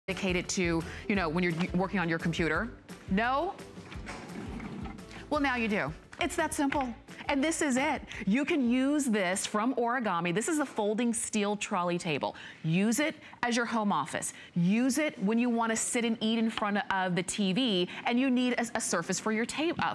dedicated to, you know, when you're working on your computer? No? Well, now you do. It's that simple. And this is it. You can use this from Origami. This is a folding steel trolley table. Use it as your home office. Use it when you want to sit and eat in front of the TV and you need a surface for your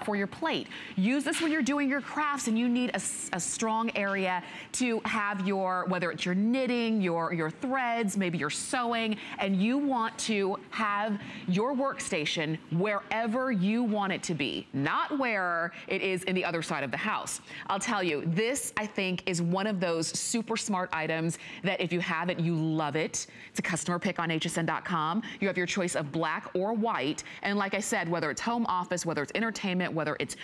for your plate. Use this when you're doing your crafts and you need a strong area to have your, whether it's your knitting, your threads, maybe your sewing, and you want to have your workstation wherever you want it to be, not where it is in the other side of the house. I'll tell you, this, I think, is one of those super smart items that if you have it, you love it. It's a customer pick on hsn.com. You have your choice of black or white. And like I said, whether it's home office, whether it's entertainment, whether it's,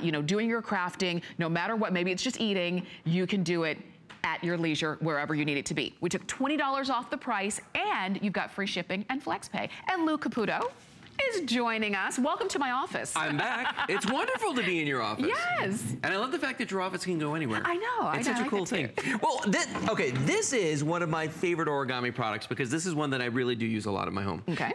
you know, doing your crafting, no matter what, maybe it's just eating, you can do it at your leisure, wherever you need it to be. We took $20 off the price, and you've got free shipping and flex pay. And Lou Caputo is joining us. Welcome to my office. I'm back. It's wonderful to be in your office. Yes. And I love the fact that your office can go anywhere. I know. It's such a cool thing. Well, this is one of my favorite Origami products because this is one that I really do use a lot in my home. Okay.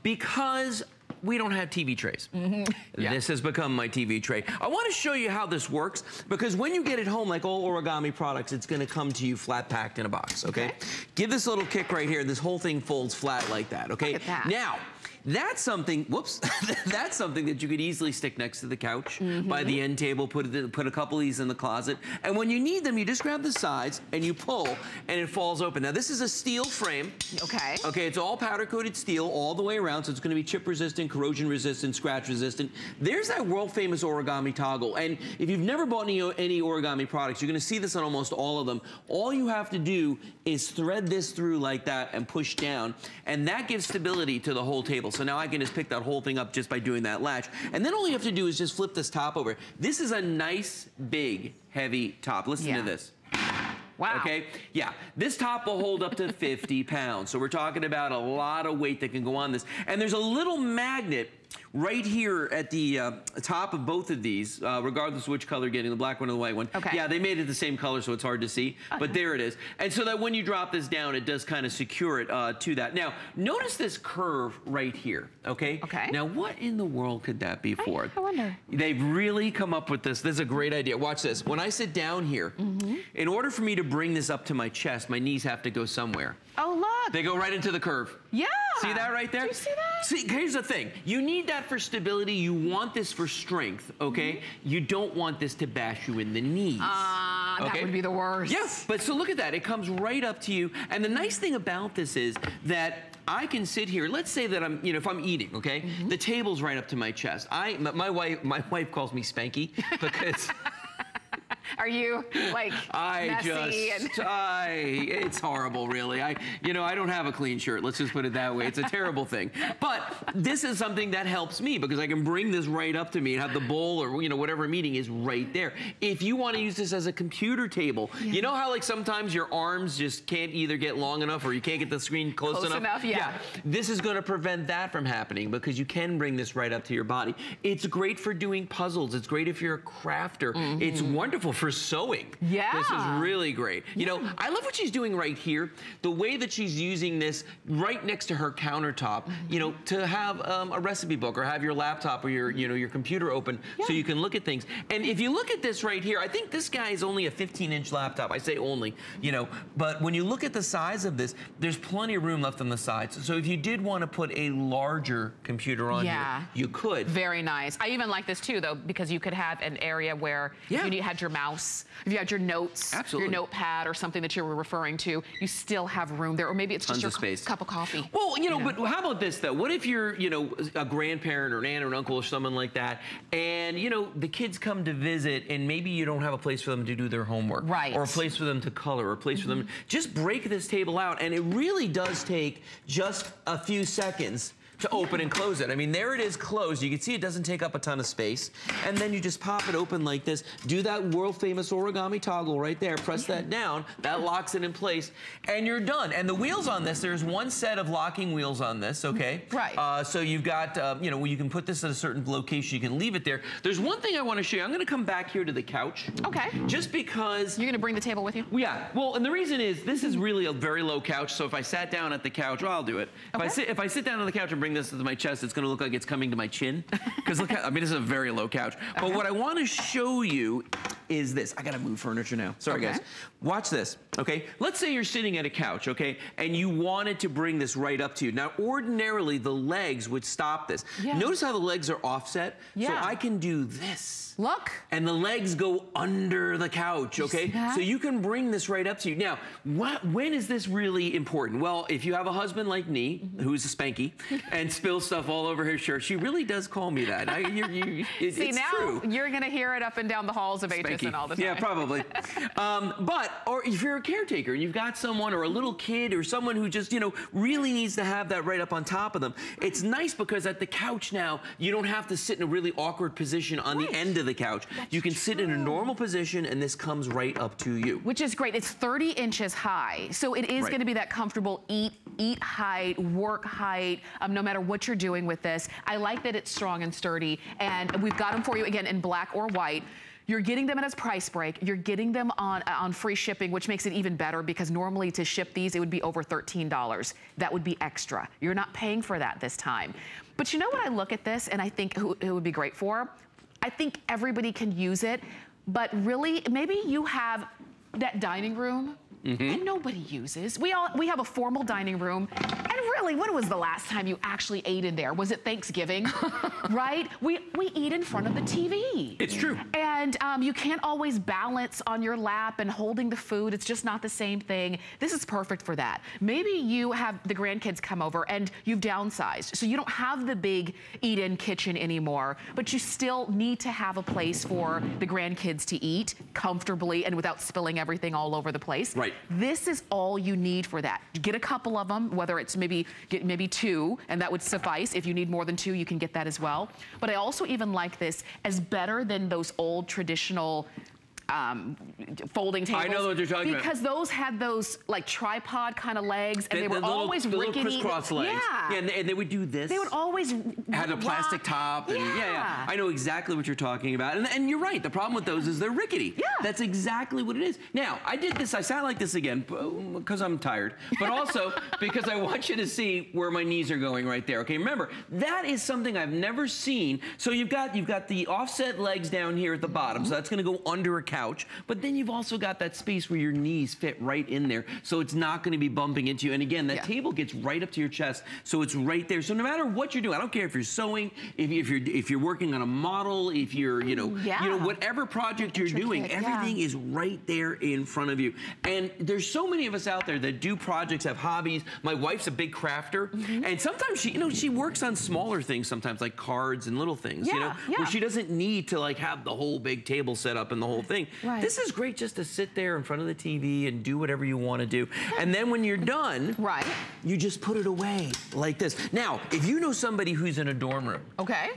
Because we don't have TV trays. Yeah. This has become my TV tray. I want to show you how this works because when you get it home, like all Origami products, it's going to come to you flat packed in a box, okay? Give this a little kick right here. This whole thing folds flat like that, okay? Look at that. Now, that's something, whoops, that's something that you could easily stick next to the couch, by the end table, put a couple of these in the closet, and when you need them, you just grab the sides and you pull, and it falls open. Now, this is a steel frame. Okay. Okay, it's all powder-coated steel all the way around, so it's gonna be chip-resistant, corrosion-resistant, scratch-resistant. There's that world-famous Origami toggle, and if you've never bought any Origami products, you're gonna see this on almost all of them. All you have to do is thread this through like that and push down, and that gives stability to the whole table. So now I can just pick that whole thing up just by doing that latch. And then all you have to do is just flip this top over. This is a nice, big, heavy top. Listen to this. Wow. Okay, yeah, this top will hold up to 50 pounds. So we're talking about a lot of weight that can go on this. And there's a little magnet right here at the top of both of these, regardless of which color you're getting, the black one or the white one. Okay. Yeah, they made it the same color, so it's hard to see, but there it is. And so that when you drop this down, it does kind of secure it to that. Now, notice this curve right here, okay? Okay. Now, what in the world could that be for? I wonder. They've really come up with this. This is a great idea. Watch this. When I sit down here, in order for me to bring this up to my chest, my knees have to go somewhere. Oh, look. They go right into the curve. Yeah. See that right there? Do you see that? See, here's the thing. You need that for stability. You want this for strength, okay? You don't want this to bash you in the knees. That would be the worst. Yes, but so look at that. It comes right up to you. And the nice thing about this is that I can sit here. Let's say that I'm, you know, if I'm eating, okay? The table's right up to my chest. My wife calls me Spanky because Are you like messy? It's horrible, really. You know, I don't have a clean shirt. Let's just put it that way. It's a terrible thing. But this is something that helps me because I can bring this right up to me and have the bowl or, you know, whatever I'm eating is right there. If you want to use this as a computer table, you know how like sometimes your arms just can't either get long enough or you can't get the screen close enough? Yeah. This is going to prevent that from happening because you can bring this right up to your body. It's great for doing puzzles. It's great if you're a crafter. It's wonderful for sewing. Yeah. This is really great. You know, I love what she's doing right here. The way that she's using this right next to her countertop, you know, to have a recipe book or have your laptop or your, you know, your computer open so you can look at things. And if you look at this right here, I think this guy is only a 15-inch laptop. I say only, you know, but when you look at the size of this, there's plenty of room left on the sides. So if you did want to put a larger computer on here, you could. Very nice. I even like this too, though, because you could have an area where if you had your mouse, if you had your notes, your notepad or something that you were referring to, you still have room there, or maybe it's just your cup of coffee. Well, you know, but how about this though? What if you're, you know, a grandparent or an aunt or an uncle or someone like that, and you know, the kids come to visit and maybe you don't have a place for them to do their homework. Or a place for them to color, or a place for them, just break this table out, and it really does take just a few seconds to open and close it. I mean, there it is closed. You can see it doesn't take up a ton of space. And then you just pop it open like this. Do that world famous origami toggle right there. Press that down. That locks it in place. And you're done. And the wheels on this, there's one set of locking wheels on this, okay? Right. So you've got, you know, you can put this at a certain location. You can leave it there. There's one thing I want to show you. I'm going to come back here to the couch. Okay. Just because... You're going to bring the table with you? Yeah. Well, and the reason is this is really a very low couch. So if I sat down at the couch, well, I'll do it. Okay. If I sit down on the couch and bring this to my chest, it's going to look like it's coming to my chin. Because look, I mean, this is a very low couch. But what I want to show you is this. I got to move furniture now. Sorry, guys. Watch this, okay? Let's say you're sitting at a couch, okay? And you wanted to bring this right up to you. Now, ordinarily, the legs would stop this. Yeah. Notice how the legs are offset? Yeah. So I can do this. Look. And the legs go under the couch, okay? So you can bring this right up to you. Now, when is this really important? Well, if you have a husband like me, who's a spanky, and spills stuff all over his shirt, she really does call me that. See, it's now true. You're going to hear it up and down the halls of HSN all the time. Yeah, probably. Or if you're a caretaker and you've got someone or a little kid or someone who just, you know, really needs to have that right up on top of them, it's nice because at the couch now, you don't have to sit in a really awkward position on the end of the couch. You can sit in a normal position and this comes right up to you. Which is great. It's 30 inches high. So it is going to be that comfortable eat height, work height, no matter what you're doing with this. I like that it's strong and sturdy. And we've got them for you, again, in black or white. You're getting them at a price break. You're getting them on free shipping, which makes it even better because normally to ship these, it would be over $13. That would be extra. You're not paying for that this time. But you know what, I look at this and I think who it would be great for? I think everybody can use it, but really, maybe you have that dining room and nobody uses. We have a formal dining room, and really, when was the last time you actually ate in there? Was it Thanksgiving, right? We eat in front of the TV. It's true. And you can't always balance on your lap and holding the food. It's just not the same thing. This is perfect for that. Maybe you have the grandkids come over and you've downsized, so you don't have the big eat-in kitchen anymore, but you still need to have a place for the grandkids to eat comfortably and without spilling everything all over the place. Right. This is all you need for that. Get a couple of them, whether it's maybe two, and that would suffice. If you need more than two, you can get that as well. But I also even like this as better than those old traditional folding tables. I know what you're talking about. Because those had those like tripod kind of legs, and they were always rickety. The little crisscross legs. Yeah. And they would do this. They would always had a plastic top. And yeah. I know exactly what you're talking about. And you're right. The problem with those is they're rickety. Yeah. That's exactly what it is. Now, I did this. I sound like this again because I'm tired, but also because I want you to see where my knees are going right there. Okay, remember, that is something I've never seen. So you've got the offset legs down here at the bottom. So that's going to go under a couch, but then you've also got that space where your knees fit right in there, so it's not going to be bumping into you. And again, that table gets right up to your chest, so it's right there. So no matter what you're doing, I don't care if you're sewing, if you're working on a model, if you're whatever project you're doing, everything is right there in front of you. And there's so many of us out there that do projects, have hobbies. My wife's a big crafter, and sometimes she works on smaller things, sometimes like cards and little things, where she doesn't need to like have the whole big table set up and the whole thing. Right. This is great just to sit there in front of the TV and do whatever you want to do. And then when you're done, you just put it away like this. Now, if you know somebody who's in a dorm room,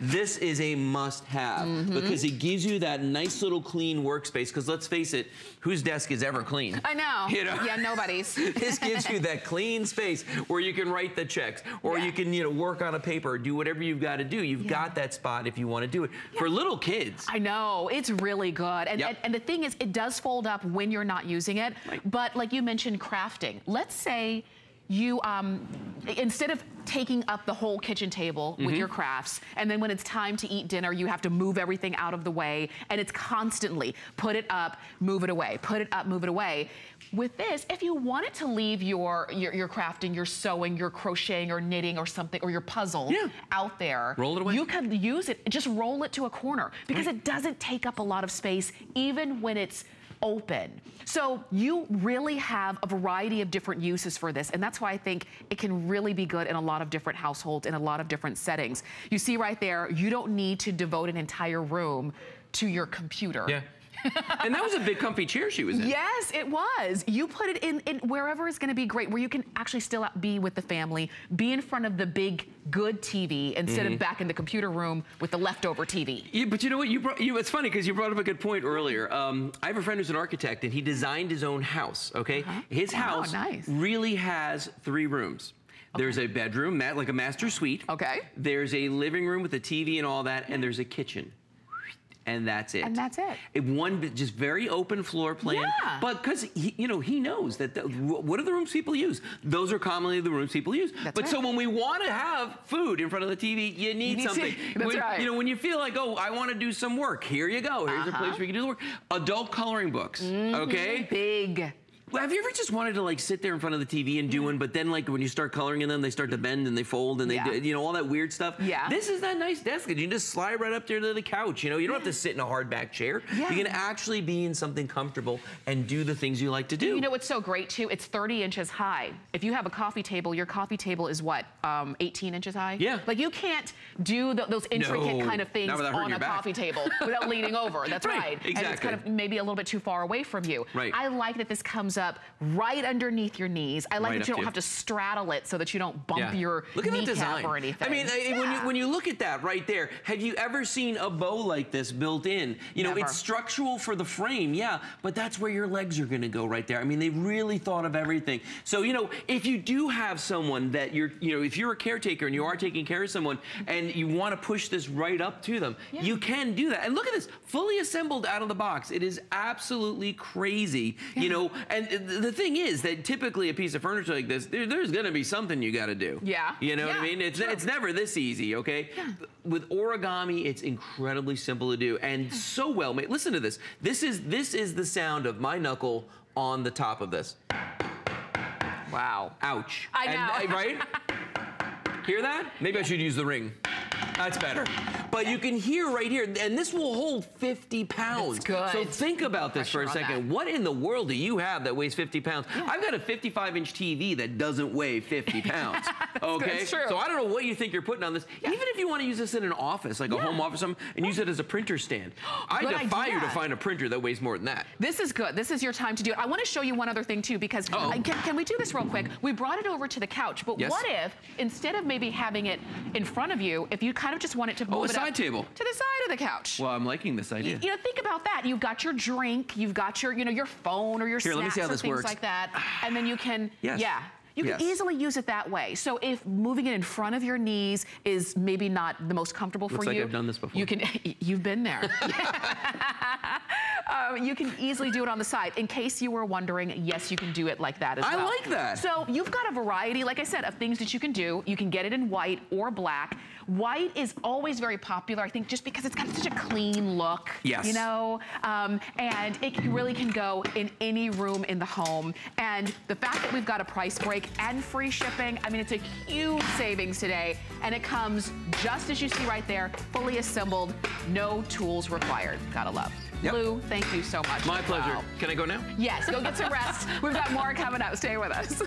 this is a must-have because it gives you that nice little clean workspace. Because let's face it, whose desk is ever clean? I know. You know? Yeah, nobody's. This gives you that clean space where you can write the checks, or you can work on a paper, or do whatever you've got to do. You've got that spot if you want to do it. For little kids. I know. It's really good. And the thing is, it does fold up when you're not using it. But like you mentioned, crafting. Let's say you, instead of taking up the whole kitchen table with your crafts, and then when it's time to eat dinner, you have to move everything out of the way, and it's constantly put it up, move it away, put it up, move it away. With this, if you wanted to leave your crafting, your sewing, your crocheting or knitting or something, or your puzzle out there, roll it away. You could use it, just roll it to a corner, because it doesn't take up a lot of space, even when it's open. So you really have a variety of different uses for this, and that's why I think it can really be good in a lot of different households, in a lot of different settings. You see right there, you don't need to devote an entire room to your computer. And that was a big comfy chair she was in. Yes, it was. You put it in wherever is going to be great, where you can actually still be with the family, be in front of the big, good TV instead of back in the computer room with the leftover TV. Yeah, but you know what? It's funny because you brought up a good point earlier. I have a friend who's an architect, and he designed his own house, okay? His house really has 3 rooms. There's a bedroom, like a master suite. Okay. There's a living room with a TV and all that, and there's a kitchen. And that's it. And that's it. One just very open floor plan. Yeah. But because he knows that what are the rooms people use? Those are commonly the rooms people use. That's right. So when we want to have food in front of the TV, you need something. That's right. You know, when you feel like, oh, I want to do some work, here you go. Here's a place where you can do the work. Adult coloring books. Okay. Big. Well, have you ever just wanted to like sit there in front of the TV and do one, but then like when you start coloring in them, they start to bend and they fold and they do, you know, all that weird stuff? Yeah. This is that nice desk. You can just slide right up there to the couch. You know, you don't have to sit in a hard back chair. Yeah. You can actually be in something comfortable and do the things you like to do. You know what's so great too? It's 30 inches high. If you have a coffee table, your coffee table is what, 18 inches high? Yeah. Like you can't do those intricate kind of things on a coffee table without leaning over. That's right. Exactly. And it's kind of maybe a little bit too far away from you. Right. I like that this comes up right underneath your knees. I like that you don't have to straddle it so that you don't bump your kneecap or anything. I mean, when you look at that right there, have you ever seen a bow like this built in? You know, it's structural for the frame, but that's where your legs are gonna go right there. I mean, they really thought of everything. So, you know, if you do have someone that if you're a caretaker and you are taking care of someone and you wanna push this right up to them, you can do that. And look at this, fully assembled out of the box. It is absolutely crazy, you know, and the thing is that typically a piece of furniture like this, there's gonna be something you gotta do. Yeah. You know what I mean? It's never this easy, okay? Yeah. With Origami, it's incredibly simple to do and so well made. Listen to this. This is the sound of my knuckle on the top of this. Wow. Ouch. I know. Right? Hear that? Maybe I should use the ring. That's better. But you can hear right here, and this will hold 50 pounds. That's good. So think about this for a second. What in the world do you have that weighs 50 pounds? Yeah. I've got a 55-inch TV that doesn't weigh 50 pounds. Okay? That's true. So I don't know what you think you're putting on this. Yeah. Even if you want to use this in an office, like a home office, and use it as a printer stand. I defy you to find a printer that weighs more than that. This is good. This is your time to do it. I want to show you one other thing, too, because can we do this real quick? We brought it over to the couch, but what if, instead of maybe having it in front of you, if you kind of just want it to move it up to the side of the couch. Well, I'm liking this idea. You know, think about that. You've got your drink, you've got your, your phone or your snacks or things like that, and then you can, you can easily use it that way. So if moving it in front of your knees is maybe not the most comfortable for you. Looks like I've done this before. You've been there. You can easily do it on the side. In case you were wondering, yes, you can do it like that as well. I like that. So you've got a variety, like I said, of things that you can do. You can get it in white or black. White is always very popular, I think, just because it's got such a clean look. Yes. You know, and it really can go in any room in the home. And the fact that we've got a price break and free shipping, I mean, it's a huge savings today. And it comes just as you see right there, fully assembled, no tools required. Gotta love. Yep. Lou, thank you so much. My pleasure. Can I go now? Yes, go get some rest. We've got more coming up. Stay with us.